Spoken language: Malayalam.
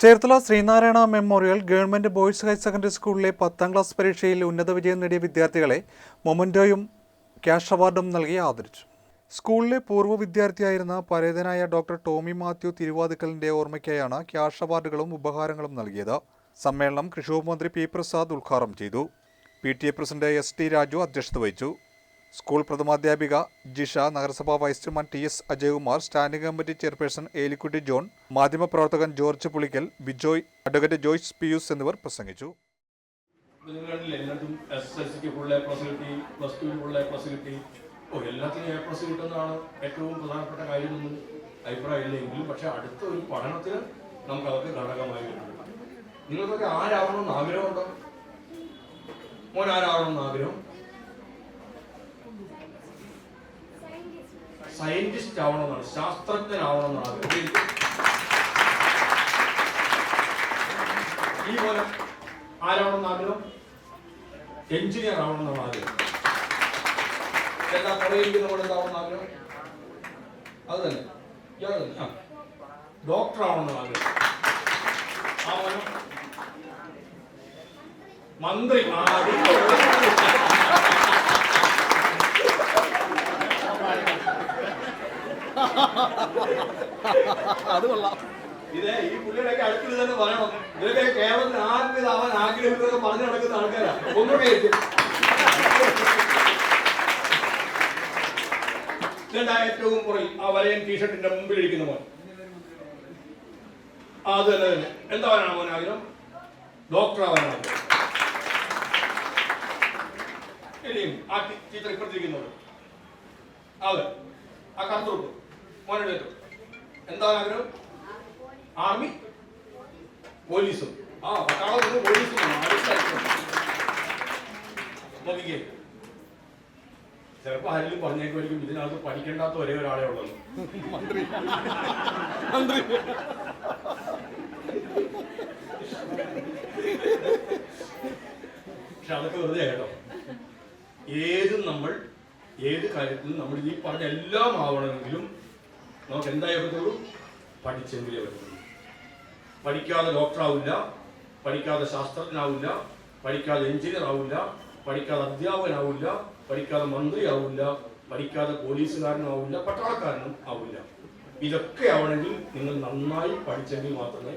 Cherthala Sreenarayana memorial government boys higher secondary സ്കൂളിലെ 10ാം ക്ലാസ് പരീക്ഷയിൽ ഉന്നത വിജയം നേടിയ വിദ്യാർത്ഥികളെ മൊമന്റോയും ക്യാഷ് അവാർഡും നൽകി ആദരിച്ചു. സ്കൂളിലെ പൂർവ്വ വിദ്യാർത്ഥിയായിരുന്ന പരേതനായ ഡോക്ടർ ടോമി മാത്യു തിരുവാതിക്കലിന്റെ ഓർമ്മയ്ക്കായാണ് ക്യാഷ് അവാർഡുകളും ഉപഹാരങ്ങളും നൽകിയത്. സമ്മേളനം കൃഷി വകുപ്പ് മന്ത്രി പി പ്രസാദ് ഉദ്ഘാടനം ചെയ്തു. PTA പ്രസിഡന്റ് ST രാജു അധ്യക്ഷത വഹിച്ചു. സ്കൂൾ പ്രഥമാധ്യാപിക ജിഷ, നഗരസഭാ vice chairman TS Ajayakumar, standing committee chairperson Elikutty John, മാധ്യമപ്രവർത്തകൻ George Pulickal, Bijoy, advocate Joyce Pius എന്നിവർ പ്രസംഗിച്ചു. എല്ലാത്തിനും A+ കിട്ടുന്നതാണ് ഏറ്റവും പ്രധാനപ്പെട്ട കാര്യമൊന്നും അഭിപ്രായമില്ലെങ്കിലും, പക്ഷെ അടുത്ത ഒരു പഠനത്തിന് നമുക്ക് അതൊക്കെ ഘടകമായി വരുന്നുണ്ട്. നിങ്ങൾക്കൊക്കെ ആരാവണമെന്ന് ആഗ്രഹമുണ്ടോ? മോൻ ആരാവണമെന്ന് ആഗ്രഹം? സയന്റിസ്റ്റ് ആവണമെന്നാണ്, ശാസ്ത്രജ്ഞനാവണമെന്നാണ് ആഗ്രഹം. ഈ പോലെ ആരാവണമെന്ന് ആഗ്രഹം? എഞ്ചിനീയർ ആവണമെന്നാണ് ആഗ്രഹം. എന്താ കുറയിലേക്ക് നമ്മൾ എന്താവണമെന്ന് ആഗ്രഹം? അത് തന്നെ ഡോക്ടർ ആവണമെന്നാണ് ആഗ്രഹം. മന്ത്രി അത് കൊള്ളാം. ഇത് ഈ പുള്ളിയുടെയൊക്കെ അടുത്തിൽ തന്നെ പറയണം. ഇതൊക്കെ കേരളത്തിൽ ആർക്കും അവൻ ആഗ്രഹിക്കുന്നതൊക്കെ പറഞ്ഞു നടക്കുന്ന ആൾക്കാരാ. ഒന്നുകൂടെ ഏറ്റവും പുറകിൽ ആ വരയൻ ടീഷർട്ടിന്റെ മുമ്പിൽ ഇരിക്കുന്ന മോൻ, അത് തന്നെ തന്നെ എന്താവാനാണ് മോൻ ആഗ്രഹം? ഡോക്ടർ ആവാനാണ് ആഗ്രഹം. ഇനിയും ആ ടീച്ചർ ഇപ്പുറത്തിരിക്കുന്നത് അത് ആ കറുത്തോട്ട് മോനെ എന്താണ് ആഗ്രഹം? ആർമി, പോലീസും. പട്ടാളത്തിനും പോലീസും നോക്കിക്കേ. ചിലപ്പോ ആരെങ്കിലും പറഞ്ഞേക്കുമായിരിക്കും ഇതിനകത്ത് പഠിക്കേണ്ടാത്ത ഒരേ ഒരാളെ ഉള്ളത് മന്ത്രി. പക്ഷെ അതൊക്കെ വെറുതെ കേട്ടോ. ഏത് കാര്യത്തിലും നമ്മൾ ഈ പറഞ്ഞ എല്ലാം ആവണമെങ്കിലും നമുക്ക് എന്തായേ പറ്റുള്ളൂ? പഠിച്ചെങ്കിലേ പറ്റുള്ളൂ. പഠിക്കാതെ ഡോക്ടർ ആവില്ല, പഠിക്കാതെ ശാസ്ത്രജ്ഞനാവില്ല, പഠിക്കാതെ എഞ്ചിനീയർ ആവില്ല, പഠിക്കാതെ അധ്യാപകനാവില്ല, പഠിക്കാതെ മന്ത്രി ആവില്ല, പഠിക്കാതെ പോലീസുകാരനും ആവില്ല, പട്ടാളക്കാരനും ആവില്ല. ഇതൊക്കെ ആവണമെങ്കിൽ നിങ്ങൾ നന്നായി പഠിച്ചെങ്കിൽ മാത്രമേ